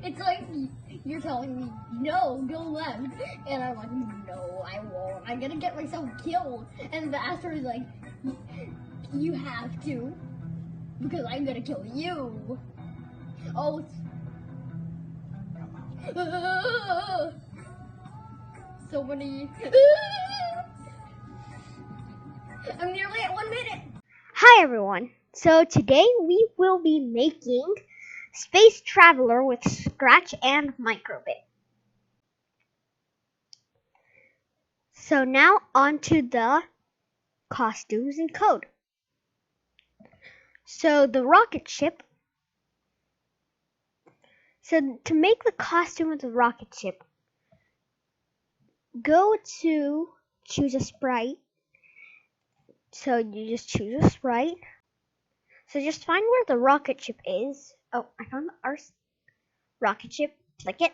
It's like you're telling me, no, go left. And I'm like, no, I won't. I'm gonna get myself killed. And the asteroid's like, you have to, because I'm gonna kill you. Oh, so many. I'm nearly at 1 minute. Hi everyone. So today we will be making Space Traveler with Scratch and Microbit. So now on to the costumes and code. So the rocket ship. So to make the costume of the rocket ship, go to choose a sprite. So you just choose a sprite. So just find where the rocket ship is. Oh, I found our rocket ship. Click it.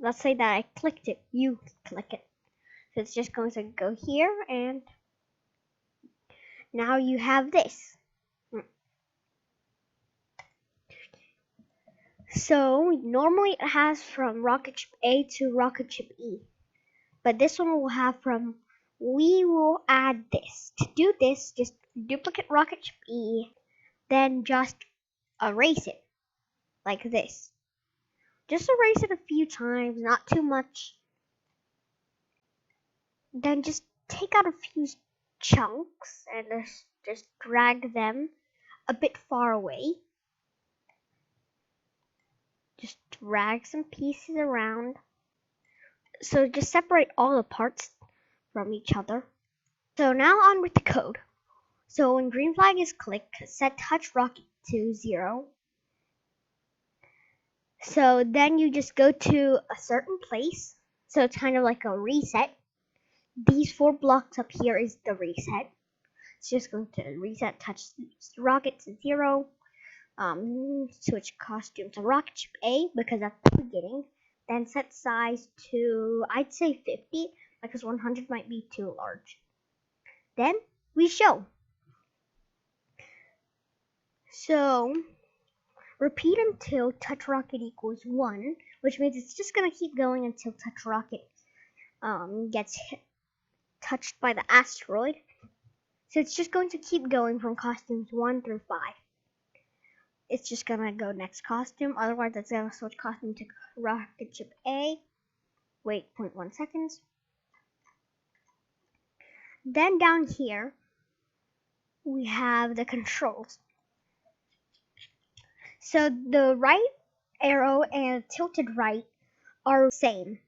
Let's say that I clicked it. You click it. So it's just going to go here, and now you have this. So normally it has from rocket ship A to rocket ship E, but this one will have from, we will add this. To do this, just duplicate rocket ship E, then just erase it like this. Just erase it a few times, not too much. Then just take out a few chunks and just drag them a bit far away. Just drag some pieces around. So just separate all the parts from each other. So now on with the code. So when green flag is clicked, set touch rocket to 0. So then you just go to a certain place. So it's kind of like a reset. These 4 blocks up here is the reset. It's just going to reset touch rocket to 0. Switch costume to rocket ship A because that's the beginning. Then set size to, I'd say 50 because 100 might be too large. Then we show. So repeat until touch rocket equals 1, which means it's just gonna keep going until touch rocket gets touched by the asteroid. So it's just going to keep going from costumes 1 through 5. It's just gonna go next costume, otherwise it's gonna switch costume to rocket ship A. Wait 0.1 seconds. Then down here we have the controls. So the right arrow and tilted right are the same.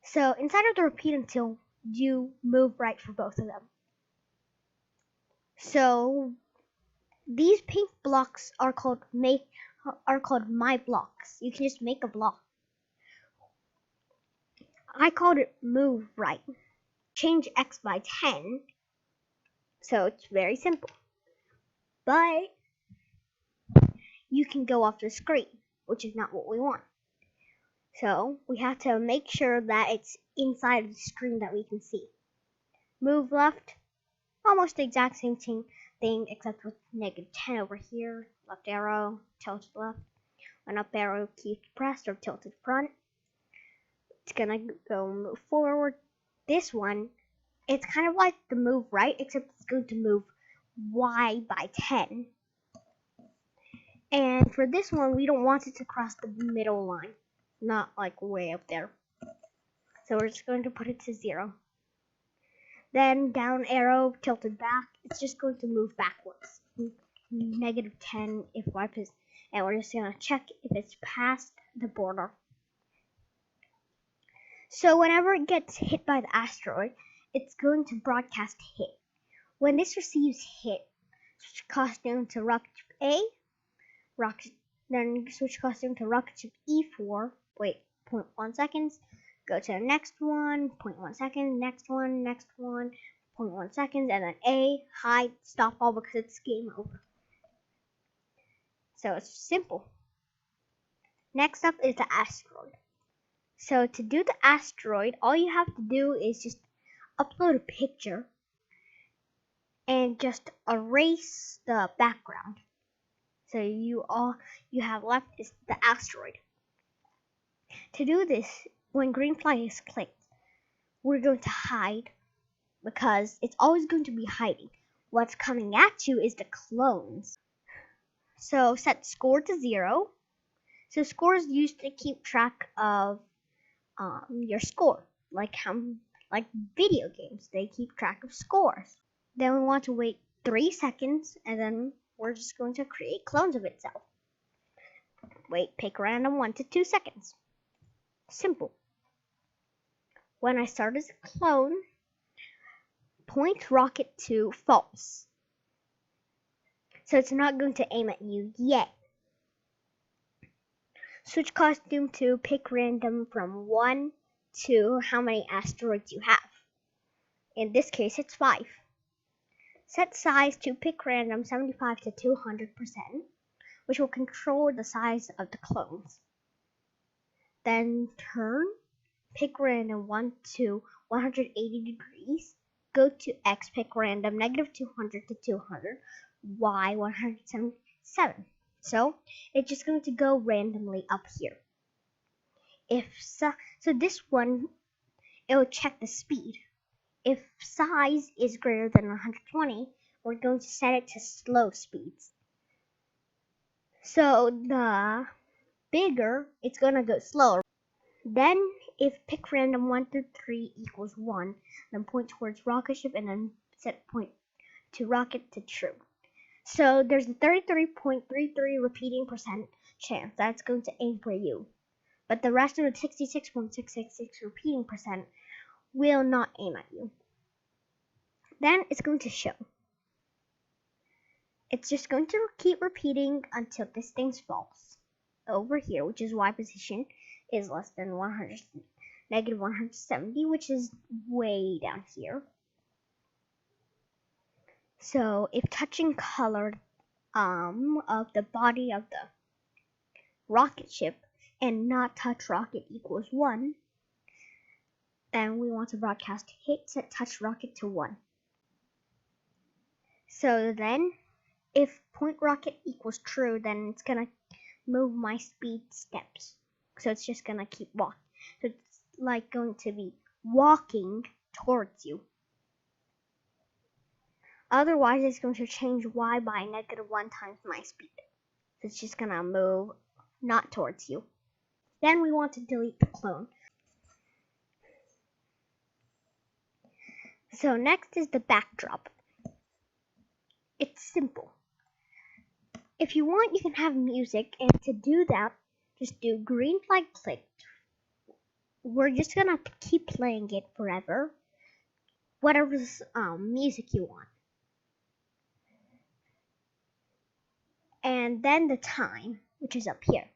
So inside of the repeat until, you move right for both of them. So these pink blocks are called my blocks. You can just make a block. I called it move right. Change X by 10. So it's very simple. But you can go off the screen, which is not what we want. So we have to make sure that it's inside of the screen that we can see. Move left, almost the exact same thing except with -10 over here. Left arrow, tilted left. An up arrow keeps pressed or tilted front. It's gonna go move forward. This one, it's kind of like the move right, except it's going to move Y by 10. And for this one, we don't want it to cross the middle line, not like way up there. So we're just going to put it to 0. Then down arrow tilted back, it's just going to move backwards. -10 if Y is, and we're just gonna check if it's past the border. So whenever it gets hit by the asteroid, it's going to broadcast hit. When this receives hit, switch costume to rocket ship A, then switch costume to rocket ship E4. Wait 0.1 seconds. Go to the next one, 0.1 seconds, next one, 0.1 seconds, and then A, hide, stop all because it's game over. So it's simple. Next up is the asteroid. So to do the asteroid, all you have to do is just upload a picture and just erase the background. So all you have left is the asteroid. To do this, when green flag is clicked, we're going to hide because it's always going to be hiding. What's coming at you is the clones. So set score to 0. So score is used to keep track of your score, like video games. They keep track of scores. Then we want to wait 3 seconds, and then we're just going to create clones of itself. Wait, pick random 1 to 2 seconds. Simple. When I start as a clone, point rocket to false. So it's not going to aim at you yet. Switch costume to pick random from 1 to how many asteroids you have. In this case, it's 5. Set size to pick random 75 to 200%, which will control the size of the clones. Then turn pick random 1 to 180 degrees. Go to X, pick random -200 to 200, Y 177. So it's just going to go randomly up here. So this one, it will check the speed. If size is greater than 120, we're going to set it to slow speeds. So the bigger, it's going to go slower. Then if pick random 1 through 3 equals 1, then point towards rocket ship and then set point to rocket to true. So there's a 33.33 repeating percent chance that's going to aim for you. But the rest of the 66.666 repeating percent will not aim at you. Then it's going to show. It's just going to keep repeating until this thing's false. Over here, which is Y position, is less than -170, which is way down here. So if touching color of the body of the rocket ship and not touch rocket equals 1, then we want to broadcast hit set touch rocket to 1. So then if point rocket equals true, then it's gonna move my speed steps. So it's just gonna keep walking. So it's like going to be walking towards you. Otherwise, it's going to change Y by -1 times my speed. So it's just gonna move not towards you. Then we want to delete the clone. So next is the backdrop. It's simple. If you want, you can have music, and to do that, just do green flag clicked. We're just gonna keep playing it forever, whatever music you want. And then the time, which is up here.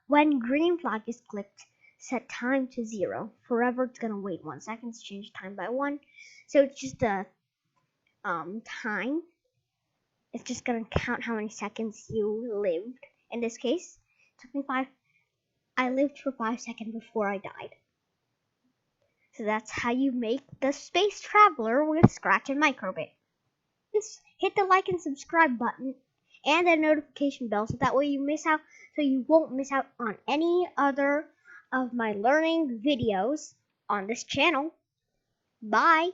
When green flag is clicked, set time to 0. Forever, it's gonna wait 1 second to change time by 1. So it's just the time. It's just gonna count how many seconds you lived. In this case, it took me 5. I lived for 5 seconds before I died. So that's how you make the space traveler with Scratch and Microbit. Hit the like and subscribe button and the notification bell so that way you won't miss out on any other of my learning videos on this channel. Bye!